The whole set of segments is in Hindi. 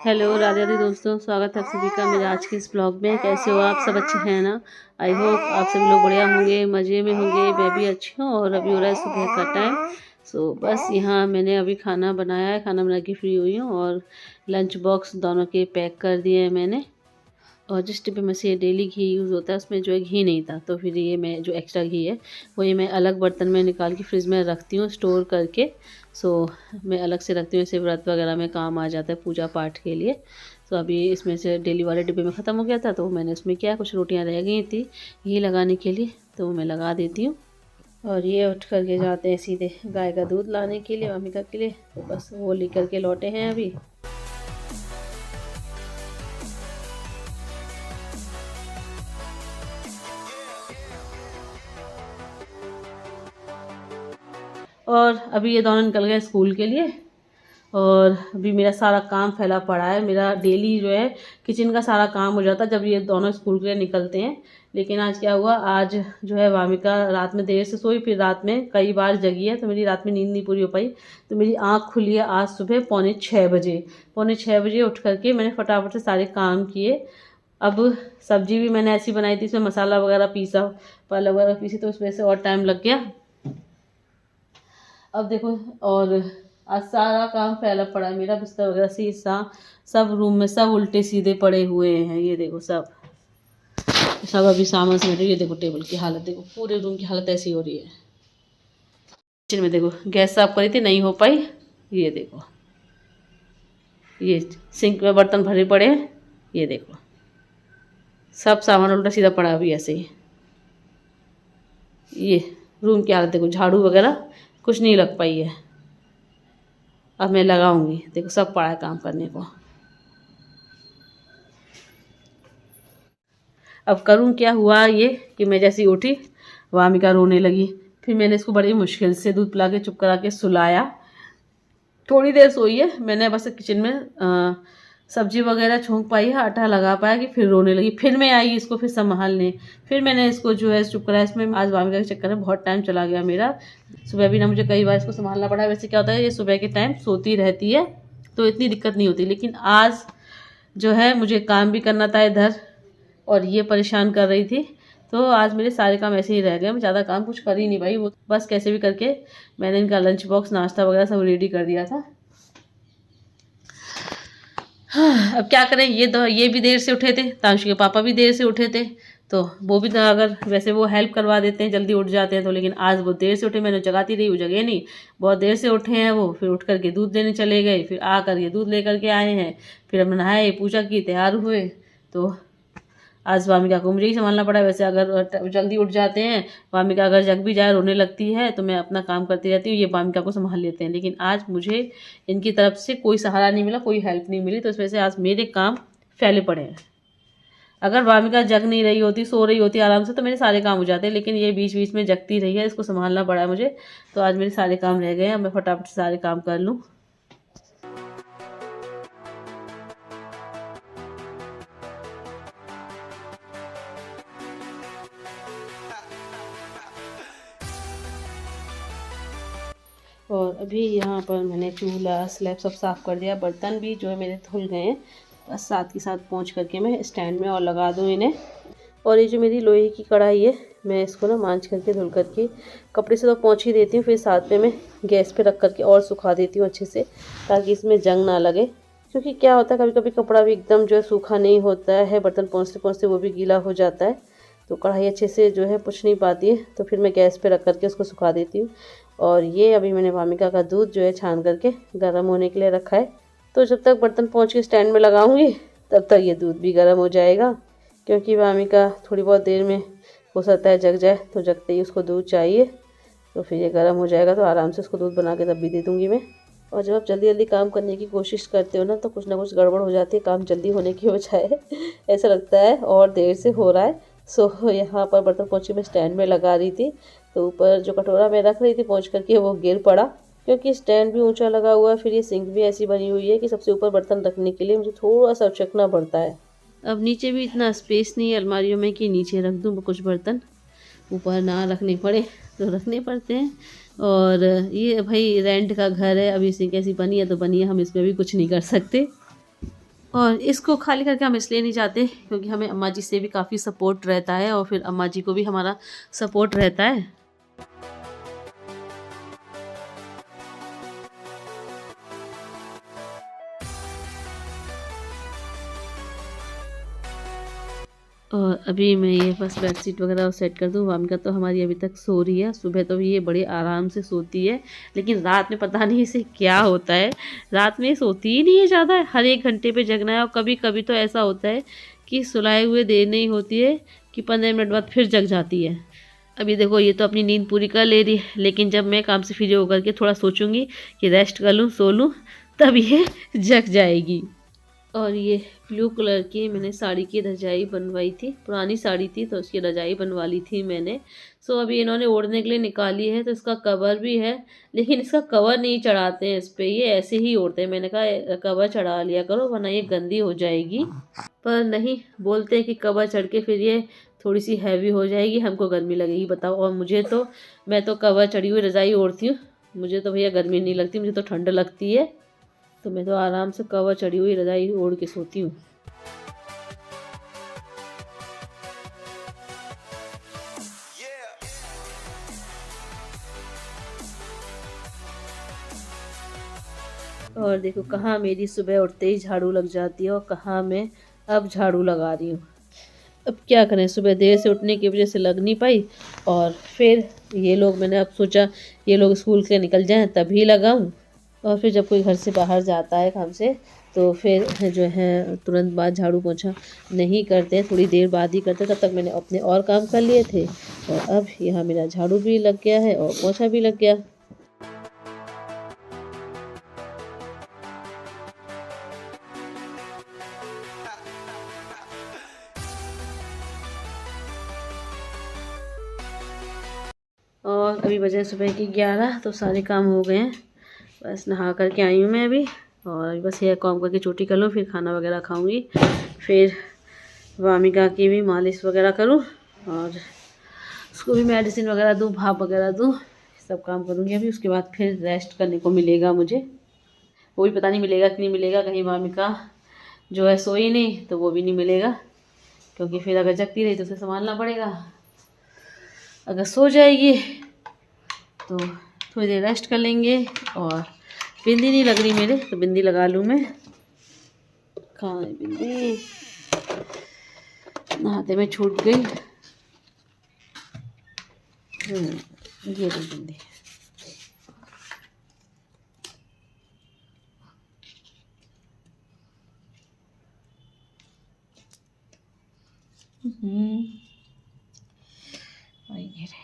हेलो राधे राधे दोस्तों, स्वागत है आप सभी का मेरे आज के इस ब्लॉग में। कैसे हो आप? सब अच्छे हैं ना? आई होप आप सभी लोग बढ़िया होंगे, मज़े में होंगे। मैं भी अच्छी हूँ और अभी हो रहा है सुबह का टाइम। बस यहाँ मैंने अभी खाना बनाया है, खाना बना के फ्री हुई हूँ और लंच बॉक्स दोनों के पैक कर दिए हैं मैंने। और जिस डिब्बे में से ये डेली घी यूज़ होता है उसमें जो है घी नहीं था, तो फिर ये मैं जो एक्स्ट्रा घी है वो ये मैं अलग बर्तन में निकाल के फ्रिज में रखती हूँ स्टोर करके। मैं अलग से रखती हूँ, इसे व्रत वगैरह में काम आ जाता है, पूजा पाठ के लिए। अभी इसमें से डेली वाले डिब्बे में ख़त्म हो गया था, तो मैंने उसमें क्या कुछ रोटियाँ रह गई थी घी लगाने के लिए, तो मैं लगा देती हूँ। और ये उठ करके जाते हैं सीधे गाय का दूध लाने के लिए अमिका के लिए, तो बस वो लेकर के लौटे हैं अभी। और अभी ये दोनों निकल गए स्कूल के लिए और अभी मेरा सारा काम फैला पड़ा है। मेरा डेली जो है किचन का सारा काम हो जाता है जब ये दोनों स्कूल के लिए निकलते हैं। लेकिन आज क्या हुआ, आज जो है वामिका रात में देर से सोई, फिर रात में कई बार जगी है, तो मेरी रात में नींद नहीं पूरी हो पाई। तो मेरी आँख खुली है आज सुबह पौने 6 बजे उठ करके मैंने फटाफट से सारे काम किए। अब सब्जी भी मैंने ऐसी बनाई थी, इसमें मसाला वगैरह पीसा, पालक वगैरह पीसी, तो उस वजह से और टाइम लग गया। अब देखो, और आज सारा काम फैला पड़ा है मेरा, बिस्तर वगैरह शीशा सब रूम में सब उल्टे सीधे पड़े हुए हैं। ये देखो सब अभी सामान समेट, ये देखो टेबल की हालत देखो, पूरे रूम की हालत ऐसी हो रही है। किचन में देखो गैस साफ करी थी, नहीं हो पाई। ये देखो ये सिंक में बर्तन भरे पड़े हैं, ये देखो सब सामान उल्टा सीधा पड़ा अभी ऐसे ही। ये रूम की हालत देखो, झाड़ू वगैरह कुछ नहीं लग पाई है। अब मैं लगाऊंगी, देखो सब पड़ा है काम करने को। अब करूं क्या, हुआ ये कि मैं जैसी उठी वामिका रोने लगी। फिर मैंने इसको बड़ी मुश्किल से दूध पिला के चुप करा के सुलाया। थोड़ी देर सोई है, मैंने बस किचन में सब्जी वगैरह छोंक पाई है, आटा लगा पाया कि फिर रोने लगी। फिर मैं आई इसको फिर संभालने, फिर मैंने इसको जो है चुप कराया। इसमें आज वामिका के चक्कर में बहुत टाइम चला गया मेरा। सुबह भी ना मुझे कई बार इसको संभालना पड़ा। वैसे क्या होता है, ये सुबह के टाइम सोती रहती है तो इतनी दिक्कत नहीं होती, लेकिन आज जो है मुझे काम भी करना था इधर और ये परेशान कर रही थी, तो आज मेरे सारे काम ऐसे ही रह गए। मैं ज़्यादा काम कुछ कर ही नहीं पाई, वो बस कैसे भी करके मैंने इनका लंच बॉक्स नाश्ता वगैरह सब रेडी कर दिया था। हाँ, अब क्या करें, ये भी देर से उठे थे, तांशु के पापा भी देर से उठे थे, तो वो भी अगर वैसे वो हेल्प करवा देते हैं, जल्दी उठ जाते हैं तो, लेकिन आज वो देर से उठे। मैंने जगाती रही, वो जगे नहीं, बहुत देर से उठे हैं वो। फिर उठ करके दूध देने चले गए, फिर आकर ये दूध लेकर के आए हैं, फिर हम नहाए, पूजा की, तैयार हुए। तो आज वामिका को मुझे ही संभालना पड़ा। वैसे अगर जल्दी उठ जाते हैं, वामिका अगर जग भी जाए, रोने लगती है, तो मैं अपना काम करती रहती हूँ, ये वामिका को संभाल लेते हैं। लेकिन आज मुझे इनकी तरफ से कोई सहारा नहीं मिला, कोई हेल्प नहीं मिली, तो इस वजह से आज मेरे काम फैले पड़े हैं। अगर वामिका जग नहीं रही होती, सो रही होती आराम से, तो मेरे सारे काम हो जाते हैं, लेकिन ये बीच बीच में जगती रही है, इसको संभालना पड़ा है मुझे। तो आज मेरे सारे काम रह गए हैं, मैं फटाफट से सारे काम कर लूँ। और अभी यहाँ पर मैंने चूल्हा स्लैब सब साफ़ कर दिया, बर्तन भी जो है मेरे धुल गए हैं। बस साथ के साथ पहुँच करके मैं स्टैंड में और लगा दूँ इन्हें। और ये जो मेरी लोहे की कढ़ाई है, मैं इसको ना मांझ करके धुल करके कपड़े से तो पहुँच ही देती हूँ, फिर साथ में मैं गैस पे रख करके और सुखा देती हूँ अच्छे से, ताकि इसमें जंग ना लगे। क्योंकि क्या होता है, कभी कभी कपड़ा भी एकदम जो है सूखा नहीं होता है, बर्तन पहुँचते पहुँचते वो भी गीला हो जाता है, तो कढ़ाई अच्छे से जो है पुछ नहीं पाती है। तो फिर मैं गैस पे रख करके उसको सुखा देती हूँ। और ये अभी मैंने वामिका का दूध जो है छान करके गर्म होने के लिए रखा है, तो जब तक बर्तन पहुँच के स्टैंड में लगाऊंगी तब तक ये दूध भी गर्म हो जाएगा। क्योंकि वामिका थोड़ी बहुत देर में हो सकता है जग जाए, तो जगते ही उसको दूध चाहिए, तो फिर ये गर्म हो जाएगा तो आराम से उसको दूध बना के तब भी दे दूँगी मैं। और जब आप जल्दी जल्दी काम करने की कोशिश करते हो ना, तो कुछ ना कुछ गड़बड़ हो जाती है, काम जल्दी होने की बजाय ऐसा लगता है और देर से हो रहा है। यहाँ पर बर्तन पहुँच के मैं स्टैंड में लगा रही थी, तो ऊपर जो कटोरा मैं रख रही थी पहुँच करके वो गिर पड़ा, क्योंकि स्टैंड भी ऊंचा लगा हुआ है। फिर ये सिंक भी ऐसी बनी हुई है कि सबसे ऊपर बर्तन रखने के लिए मुझे थोड़ा सा उचकना पड़ता है। अब नीचे भी इतना स्पेस नहीं है अलमारियों में कि नीचे रख दूँ कुछ बर्तन, ऊपर ना रखने पड़े तो रखने पड़ते हैं। और ये भाई रेंट का घर है, अभी सिंक ऐसी बनी है तो बनी है, हम इसमें भी कुछ नहीं कर सकते। और इसको खाली करके हम इसलिए नहीं जाते क्योंकि हमें अम्मा जी से भी काफ़ी सपोर्ट रहता है और फिर अम्मा जी को भी हमारा सपोर्ट रहता है। और अभी मैं ये बस बेडशीट वगैरह सेट कर दूँ। वामिका तो हमारी अभी तक सो रही है। सुबह तो ये बड़े आराम से सोती है, लेकिन रात में पता नहीं इसे क्या होता है, रात में सोती ही नहीं है ज़्यादा, हर 1 घंटे पे जगना है। और कभी कभी तो ऐसा होता है कि सुलाए हुए देर नहीं होती है कि 15 मिनट बाद फिर जग जाती है। अभी देखो ये तो अपनी नींद पूरी कर ले रही है, लेकिन जब मैं काम से फ्री होकर के थोड़ा सोचूंगी कि रेस्ट कर लूँ, सो लूँ, तब ये जग जाएगी। और ये ब्लू कलर की मैंने साड़ी की रजाई बनवाई थी, पुरानी साड़ी थी तो उसकी रजाई बनवा ली थी मैंने। सो अभी इन्होंने ओढ़ने के लिए निकाली है, तो इसका कवर भी है, लेकिन इसका कवर नहीं चढ़ाते हैं इस पर, ये ऐसे ही ओढ़ते हैं। मैंने कहा कवर चढ़ा लिया करो वरना ये गंदी हो जाएगी, पर नहीं, बोलते हैं कि कवर चढ़ के फिर ये थोड़ी सी हैवी हो जाएगी, हमको गर्मी लगेगी। बताओ, और मैं तो कवर चढ़ी हुई रजाई ओढ़ती हूँ, मुझे तो भैया गर्मी नहीं लगती, मुझे तो ठंड लगती है, तो मैं तो आराम से कवर चढ़ी हुई रजाई ओढ़ के सोती हूँ। और देखो कहाँ मेरी सुबह उठते ही झाड़ू लग जाती है और कहाँ मैं अब झाड़ू लगा रही हूँ। अब क्या करें, सुबह देर से उठने की वजह से लग नहीं पाई, और फिर ये लोग, मैंने अब सोचा ये लोग स्कूल के निकल जाएं तभी लगाऊं। और फिर जब कोई घर से बाहर जाता है काम से तो फिर जो है तुरंत बाद झाड़ू पोंछा नहीं करते, थोड़ी देर बाद ही करते। तब तक मैंने अपने और काम कर लिए थे, और अब यहाँ मेरा झाड़ू भी लग गया है और पोंछा भी लग गया। और अभी बजे सुबह की 11, तो सारे काम हो गए हैं, बस नहा करके आई हूँ मैं अभी। और अभी बस हेयर कॉम करके चोटी कर लूँ, फिर खाना वगैरह खाऊंगी, फिर वामिका की भी मालिश वगैरह करूँ और उसको भी मेडिसिन वगैरह दूँ, भाप वगैरह दूँ, सब काम करूँगी अभी। उसके बाद फिर रेस्ट करने को मिलेगा मुझे, वो भी पता नहीं मिलेगा कि नहीं मिलेगा। कहीं वामिका जो है सोई नहीं तो वो भी नहीं मिलेगा, क्योंकि फिर अगर जगती रही तो उसे संभालना पड़ेगा। अगर सो जाएगी तो थोड़ी देर रेस्ट कर लेंगे। और बिंदी नहीं लग रही मेरे, तो बिंदी लगा लूँ मैं। कहाँ है बिंदी, नहाते में छूट गई। ये रही बिंदी। ये रही।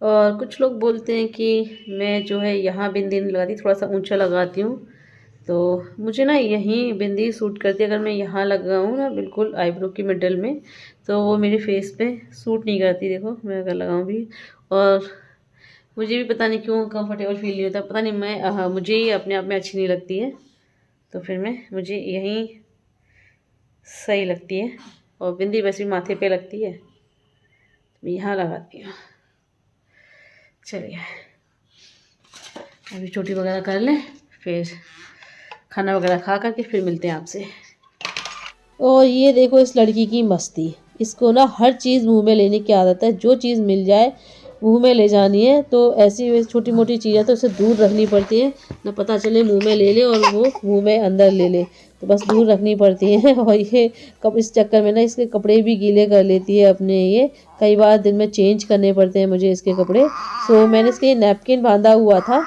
और कुछ लोग बोलते हैं कि मैं जो है यहाँ बिंदी नहीं लगाती, थोड़ा सा ऊंचा लगाती हूँ, तो मुझे ना यहीं बिंदी सूट करती है। अगर मैं यहाँ लगाऊँ ना बिल्कुल आईब्रो की मिडल में, तो वो मेरे फेस पे सूट नहीं करती। देखो मैं अगर लगाऊँ भी, और मुझे भी पता नहीं क्यों कंफर्टेबल फील नहीं होता, पता नहीं, मैं मुझे ही अपने आप में अच्छी नहीं लगती है, तो फिर मुझे यहीं सही लगती है। और बिंदी वैसे भी माथे पे लगती है, मैं यहाँ लगाती हूँ। चलिए अभी चोटी वगैरह कर लें, फिर खाना वगैरह खा करके फिर मिलते हैं आपसे। और ये देखो इस लड़की की मस्ती, इसको ना हर चीज़ मुंह में लेने की आदत है, जो चीज़ मिल जाए मुंह में ले जानी है। तो ऐसी छोटी मोटी चीज़ें तो उसे दूर रखनी पड़ती है, ना पता चले मुंह में ले ले और वो मुंह में अंदर ले ले, तो बस दूर रखनी पड़ती है। और ये इस चक्कर में ना इसके कपड़े भी गीले कर लेती है अपने, ये कई बार दिन में चेंज करने पड़ते हैं मुझे इसके कपड़े। सो मैंने इसके नैपकिन बांधा हुआ था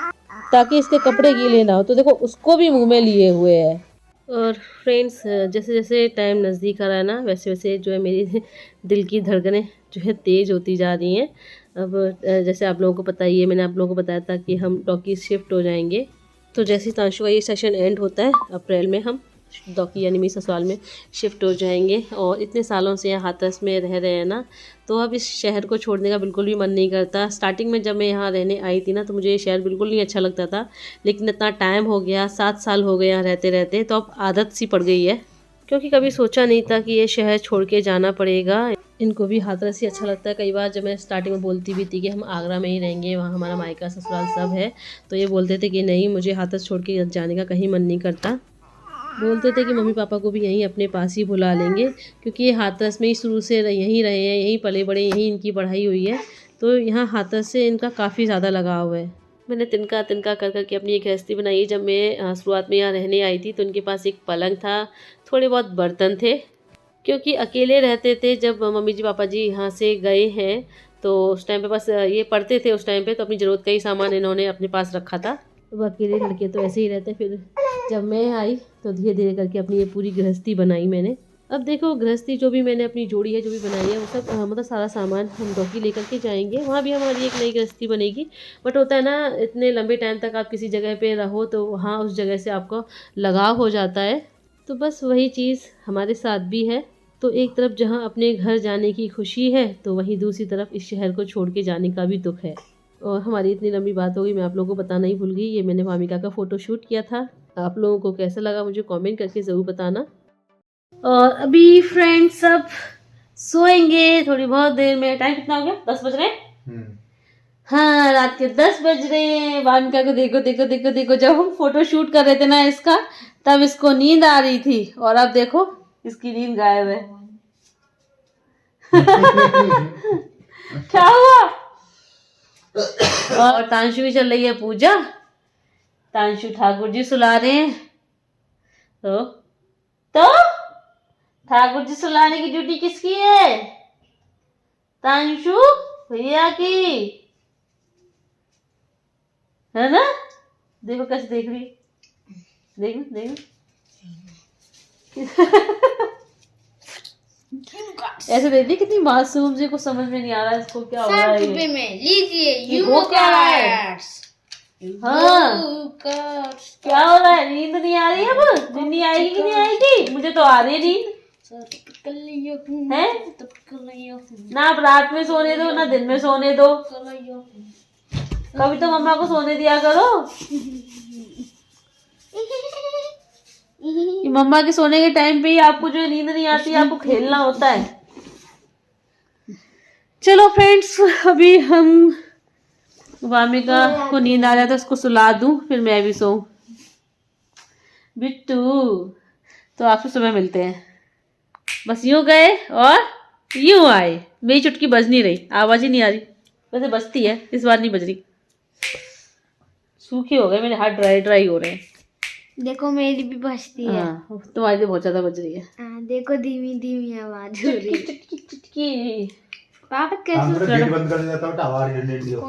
ताकि इसके कपड़े गीले ना हो, तो देखो उसको भी मुँह में लिए हुए है। और फ्रेंड्स, जैसे जैसे टाइम नज़दीक आ रहा है ना, वैसे वैसे जो है मेरी दिल की धड़कनें जो है तेज़ होती जा रही हैं। अब जैसे आप लोगों को पता ही है, मैंने आप लोगों को बताया था कि हम डॉकी शिफ्ट हो जाएंगे, तो जैसे तांशु का ये सेशन एंड होता है अप्रैल में, हम डॉकी यानी मेरी ससुराल में शिफ्ट हो जाएंगे। और इतने सालों से यहाँ हाथरस में रह रहे हैं ना, तो अब इस शहर को छोड़ने का बिल्कुल भी मन नहीं करता। स्टार्टिंग में जब मैं यहाँ रहने आई थी ना, तो मुझे ये शहर बिल्कुल नहीं अच्छा लगता था, लेकिन इतना टाइम हो गया, 7 साल हो गए यहाँ रहते रहते, तो अब आदत सी पड़ गई है। क्योंकि कभी सोचा नहीं था कि ये शहर छोड़ के जाना पड़ेगा। इनको भी हाथरस ही अच्छा लगता है। कई बार जब मैं स्टार्टिंग में बोलती भी थी कि हम आगरा में ही रहेंगे, वहाँ हमारा मायका ससुराल सब है, तो ये बोलते थे कि नहीं, मुझे हाथरस छोड़ के जाने का कहीं मन नहीं करता। बोलते थे कि मम्मी पापा को भी यहीं अपने पास ही बुला लेंगे, क्योंकि ये हाथरस में ही शुरू से यहीं रहे हैं, यहीं पले बड़े, यहीं इनकी पढ़ाई हुई है, तो यहाँ हाथरस से इनका काफ़ी ज़्यादा लगाव है। मैंने तिनका तिनका कर करके अपनी एक गृहस्थी बनाई। जब मैं शुरुआत में यहाँ रहने आई थी तो उनके पास एक पलंग था, थोड़े बहुत बर्तन थे, क्योंकि अकेले रहते थे। जब मम्मी जी पापा जी यहाँ से गए हैं तो उस टाइम पे बस ये पढ़ते थे, उस टाइम पे तो अपनी ज़रूरत का ही सामान इन्होंने अपने पास रखा था। वो अकेले लड़के तो ऐसे ही रहते। फिर जब मैं आई तो धीरे धीरे करके अपनी ये पूरी गृहस्थी बनाई मैंने। अब देखो, गृहस्थी जो भी मैंने अपनी जोड़ी है, जो भी बनाई है, वो सब मतलब सारा सामान हम डॉगी लेकर के जाएंगे, वहाँ भी हमारी एक नई गृहस्थी बनेगी। बट होता है ना, इतने लंबे टाइम तक आप किसी जगह पे रहो तो वहाँ उस जगह से आपको लगाव हो जाता है। तो बस वही चीज़ हमारे साथ भी है। तो एक तरफ जहाँ अपने घर जाने की खुशी है, तो वहीं दूसरी तरफ इस शहर को छोड़ के जाने का भी दुख है। और हमारी इतनी लंबी बात हो गई, मैं आप लोगों को बताना ही भूल गई, ये मैंने वामिका का फ़ोटो शूट किया था। आप लोगों को कैसा लगा मुझे कमेंट करके ज़रूर बताना। और अभी फ्रेंड्स सब सोएंगे थोड़ी बहुत देर में। टाइम कितना हो गया? 10 बज रहे हैं। हाँ, रात के 10 बज रहे हैं। वामिका को देखो देखो देखो देखो, जब हम फोटो शूट कर रहे थे ना इसका, तब इसको नींद आ रही थी, और अब देखो इसकी नींद गायब है। क्या हुआ? और तांशु भी चल रही है पूजा। तांशु ठाकुर जी सुला रहे हैं। तो ठाकुर जी सुलाने की ड्यूटी किसकी है? तांशु भैया की, है ना? देखो कैसे देख रही, देखो देखो। ऐसे देख दी, कितनी मासूम जी, को समझ में नहीं आ रहा इसको क्या हो रहा है। लीजिए वो क्या है? हाँ, क्या हो रहा है? नींद नहीं आ रही है? अब नींद नहीं आएगी कि नहीं आएगी? मुझे तो आ रही है नींद है ना। आप रात में सोने दो ना दिन में सोने दो, कभी तो मम्मा को सोने दिया करो। मम्मा के सोने के टाइम पे ही आपको जो नींद नहीं आती है, आपको खेलना होता है। चलो फ्रेंड्स, अभी हम वामिका को नींद आ जाए तो उसको सुला दूं, फिर मैं भी सोऊं। बिट्टू, तो आपसे सुबह मिलते हैं। बस यूं गए और यूं आए। मेरी चुटकी बज नहीं रही, आवाज ही नहीं आ रही। वैसे बजती है, इस बार नहीं बज रही। सूखी हो गए मेरे हाथ, ड्राई ड्राई हो रहे हैं। देखो मेरी भी बजती है। तुम्हारी तो बहुत ज्यादा बज रही है। देखो धीमी धीमी आवाज हो रही है। चुटकी चुटकी। पापा कैसे गेट बंद कर देता हूं, टावर यूनिट दियो।